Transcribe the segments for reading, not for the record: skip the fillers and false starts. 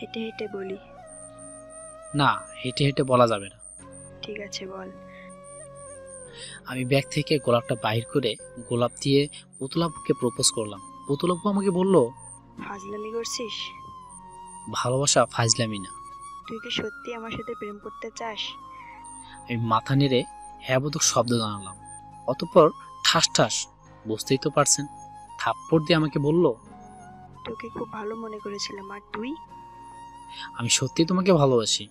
হেঁটে হেঁটে বলি। না, হেঁটে হেঁটে বলা যাবে না। ঠিক আছে, বল। আমি ব্যাগ থেকে গোলাপটা বাইর করে গোলাপ দিয়ে পুতুল আপুকে প্রপোজ করলাম। পুতুল আপু আমাকে বলল, ফাজলামি করছিস? ভালোবাসা ফাজলামি না। তুই কি সত্যি আমার সাথে প্রেম করতে চাস? আমি মাথা নেড়ে হ্যাঁ বোধক শব্দ জানালাম। অতঃপর ঠাস ঠাস, বুঝতেই তো পারছেন, থাপ্পড় দিয়ে আমাকে বলল, তোকে খুব ভালো মনে করেছিলাম, আর তুই? আমি সত্যি তোমাকে ভালোবাসি।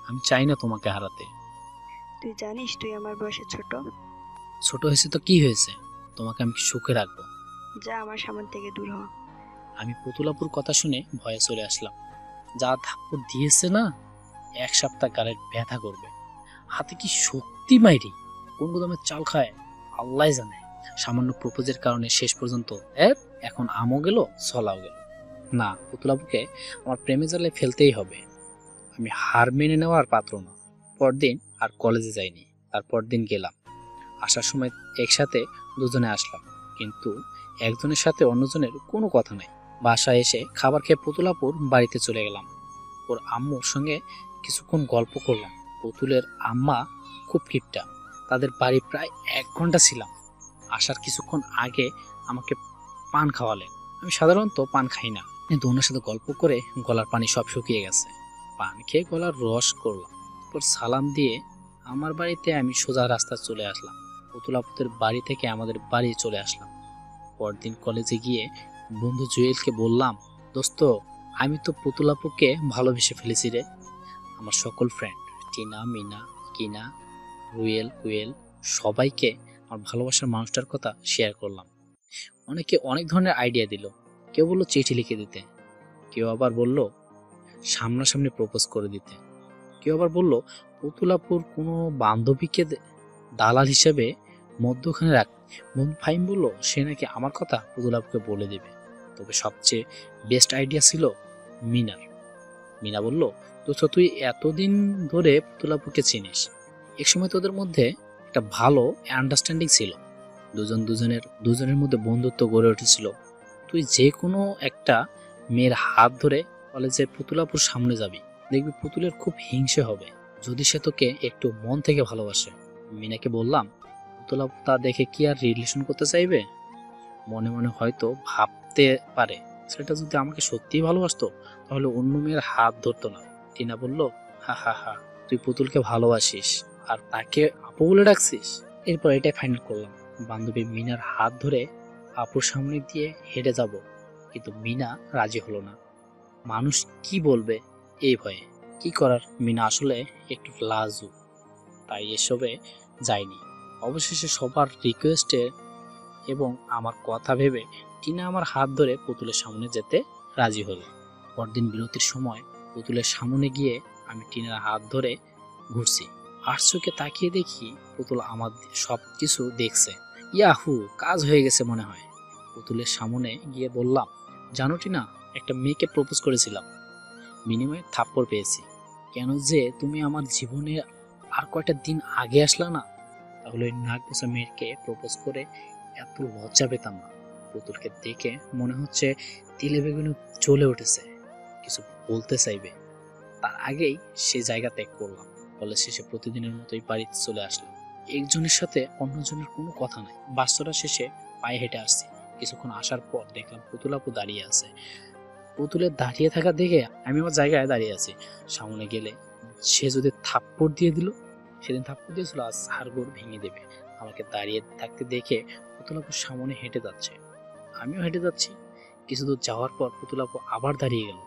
আমি চাই না তোমাকে হারাতে। তুই জানিস তুই আমার বয়সে ছোট? ছোট হয়েছে তো কি হয়েছে, তোমাকে আমি সুখে রাখবো। যা আমার সামনে থেকে দূর হ। আমি পুতুল আপুর কথা শুনে ভয়ে চলে আসলাম। যা থাপ্পড় দিয়েছে না, 1 সপ্তাহ গালের ব্যথা করবে। হাতে কি সত্যি মাইরি, কোন গুদামের চাল খায় আল্লাহ জানে। সামান্য প্রপোজের কারণে শেষ পর্যন্ত এখন আমও গেল, ছলাও গেল। না, পুতুল আপুকে আমার প্রেমে জালে ফেলতেই হবে। আমি হার মেনে নেওয়ার পাত্র না। পরদিন আর কলেজে যাইনি। তারপর দিন গেলাম। আসার সময় একসাথে দুজনে আসলাম, কিন্তু একজনের সাথে অন্যজনের কোনো কথা নাই। বাসায় এসে খাবার খেয়ে পুতুল আপুর বাড়িতে চলে গেলাম। ওর আম্মুর সঙ্গে কিছুক্ষণ গল্প করলাম। পুতুলের আম্মা খুব কিপটা। তাদের বাড়ি প্রায় 1 ঘন্টা ছিলাম। আসার কিছুক্ষণ আগে আমাকে পান খাওয়ালেন। আমি সাধারণত পান খাই না, কিন্তু ওনার সাথে গল্প করে গলার পানি সব শুকিয়ে গেছে। পান খেয়ে গলার রস করলাম। তারপর সালাম দিয়ে আমার বাড়িতে আমি সোজা রাস্তা চলে আসলাম। পুতুল আপুদের বাড়ি থেকে আমাদের বাড়ি চলে আসলাম। পরদিন কলেজে গিয়ে বন্ধু জুয়েলকে বললাম, দোস্ত, আমি তো পুতুল আপুকে ভালোবেসে ফেলেছি রে। আমার সকল ফ্রেন্ড টিনা, মিনা, কিনা, রুয়েল, কুয়েল সবাইকে আমার ভালোবাসার মানুষটার কথা শেয়ার করলাম। অনেকে অনেক ধরনের আইডিয়া দিল। কেউ বলল চিঠি লিখে দিতে, কেউ আবার বলল সামনাসামনি প্রপোজ করে দিতে, কেউ আবার বলল পুতুল আপুর কোনো বান্ধবীকে দালাল হিসেবে মধ্যখানে রাখ। বন্ধু ফাইম বলল সে নাকি আমার কথা পুতুল আপুকে বলে দেবে। তবে সবচেয়ে বেস্ট আইডিয়া ছিল মিনার। মিনা বলল, দোস্ত, তুই এতদিন ধরে পুতুল আপুকে চিনিস, একসময় তোদের মধ্যে একটা ভালো আন্ডারস্ট্যান্ডিং ছিল। দুজনের মধ্যে বন্ধুত্ব গড়ে উঠেছিল। তুই যে কোনো একটা মেয়ের হাত ধরে কলেজে পুতুল আপুর সামনে যাবি, দেখবি পুতুলের খুব হিংসে হবে যদি সে তোকে একটু মন থেকে ভালোবাসে। মিনাকে বললাম, পুতুল আপু তা দেখে কি আর রিলেশন করতে চাইবে? মনে মনে হয়তো ভাবতে পারে, সেটা যদি আমাকে সত্যিই ভালোবাসতো তাহলে অন্য মেয়ের হাত ধরতো না। টিনা বলল, হা হা হা, তুই পুতুলকে ভালোবাসিস আর তাকে আপু বলে ডাকছিস। এরপর এটাই ফাইনাল করলাম, বান্ধবী মিনার হাত ধরে আপুর সামনে দিয়ে হেঁটে যাব, কিন্তু মিনা রাজি হলো না। মানুষ কি বলবে এই ভয়ে। কি করার, মিনা আসলে একটু লাজুক, তাই এসবে যায়নি। অবশেষে সবার রিকোয়েস্টে এবং আমার কথা ভেবে টিনা আমার হাত ধরে পুতুলের সামনে যেতে রাজি হলো। পরদিন বিরতির সময় পুতুলের সামনে গিয়ে আমি টিনার হাত ধরে ঘুরছি। আর চোখে তাকিয়ে দেখি পুতুল আমার সব কিছু দেখছে। ইয়াহু, কাজ হয়ে গেছে মনে হয়। পুতুলের সামনে গিয়ে বললাম, জানো টিনা, একটা মেয়েকে প্রপোজ করেছিলাম, বিনিময়ে থাপ্পড় পেয়েছি। কেন যে তুমি আমার জীবনে আর কয়টা দিন আগে আসলা না, তাহলে ওই নাক বোসা মেয়েকে প্রপোজ করে এত লজ্জা পেতাম না। পুতুলকে দেখে মনে হচ্ছে তিলে বেগুনে জ্বলে উঠেছে, কিছু বলতে চাইবে, তার আগেই সে জায়গা ত্যাগ করলাম। কলেজ শেষে প্রতিদিনের মতোই বাড়িতে চলে আসলাম। একজনের সাথে অন্যজনের কোনো কথা নাই। বাস্তরা শেষে পায়ে হেঁটে আসছি। কিছুক্ষণ আসার পর দেখলাম পুতুল আপু দাঁড়িয়ে আছে। পুতুলের দাঁড়িয়ে থাকা দেখে আমি আমার জায়গায় দাঁড়িয়ে আছি। সামনে গেলে সে যদি থাপ্পড় দিয়ে দিল, সেদিন থাপ্পড় দিয়েছিল, আজ হাড়গোড় ভেঙে দেবে। আমাকে দাঁড়িয়ে থাকতে দেখে পুতুল আপু সামনে হেঁটে যাচ্ছে, আমিও হেঁটে যাচ্ছি। কিছু দূর যাওয়ার পর পুতুল আপু আবার দাঁড়িয়ে গেল।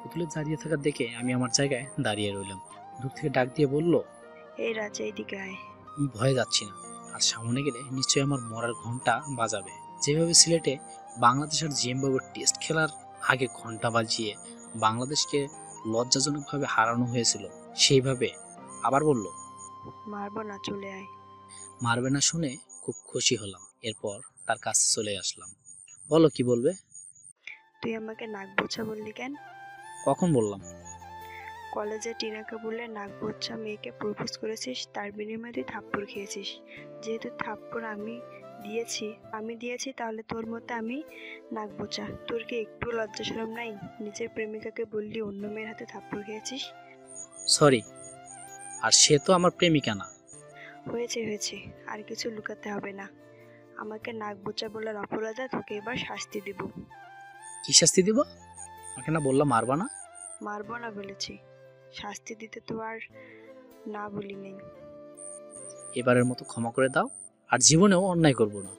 পুতুলের দাঁড়িয়ে থাকা দেখে আমি আমার জায়গায় দাঁড়িয়ে রইলাম। দূর থেকে ডাক দিয়ে বলল, এই রাজা, এইদিকে আয়। আমি ভয়ে যাচ্ছি না, আর সামনে গেলে নিশ্চয়ই আমার মরার ঘন্টা বাজাবে। যেভাবে সিলেটে বাংলাদেশ আর জিম্বাবুয়ের টেস্ট খেলার আগে ঘন্টা বাজিয়ে বাংলাদেশকে লজ্জাজনকভাবে হারানো হয়েছিল, সেইভাবে আবার বলল, মারবো না, চলে আয়। মারবে না শুনে খুব খুশি হলাম। এরপর তার কাছে চলে আসলাম। বলো, কি বলবে? তুই আমাকে নাক বোঝা বললি কেন? কখন বললাম? কলেজে টিনাকে বললে নাক বোঝা মেয়েকে প্রপোজ করেছিস, তার বিনিময়ে তুই থাপ্পড় খেয়েছিস। যেহেতু থাপ্পড় আমি দিয়েছি, আমি দিয়েছি, তাহলে তোর মতে আমি নাক বোচা? তোর কি একটু লজ্জা শরম নাই? নিজের প্রেমিকাকে বললি অন্য মেয়ের হাতে থাপ্পড় খেয়েছিস। সরি, আর সে তো আমার প্রেমিকা না। হয়েছে হয়েছে, আর কিছু লুকাতে হবে না। আমাকে নাক বোচা বলার অপরাধে তোকে এবার শাস্তি দিব। কি শাস্তি দিব? আমাকে না বললাম মারবা না? মারবো না বলেছি, শাস্তি দিতে তো আর না বলি নেই। এবারের মতো ক্ষমা করে দাও, আর জীবনেও অন্যায় করব না।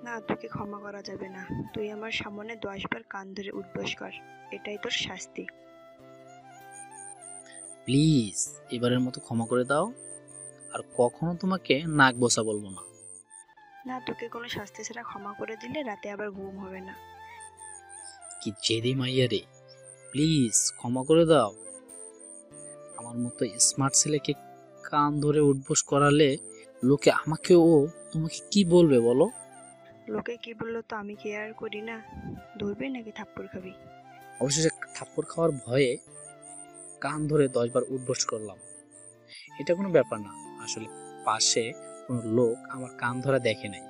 না, তোকে ক্ষমা করা যাবে না। তুই আমার সামনে 10 বার কান ধরে উঠবোস কর, এটাই তোর শাস্তি। প্লিজ এবারের মতো ক্ষমা করে দাও, আর কখনো তোমাকে নাক বসা বলবো না। না, তোকে কোনো শাস্তি ছাড়া ক্ষমা করে দিলে রাতে আবার ঘুম হবে না। কি জেদি মাইয়া রে, প্লিজ ক্ষমা করে দাও। আমার মতো স্মার্ট ছেলেকে কান ধরে উঠবোস করালে লোকে আমাকেও তোমাকে কি বলবে বলো? লোকে কি বললো তো আমি কেয়ার করি না। ধরবি নাকি থাপ্পড় খাবি? অবশেষে থাপ্পড় খাওয়ার ভয়ে কান ধরে 10 বার উঠবোস করলাম। এটা কোনো ব্যাপার না, আসলে পাশে কোনো লোক আমার কান ধরা দেখে নাই।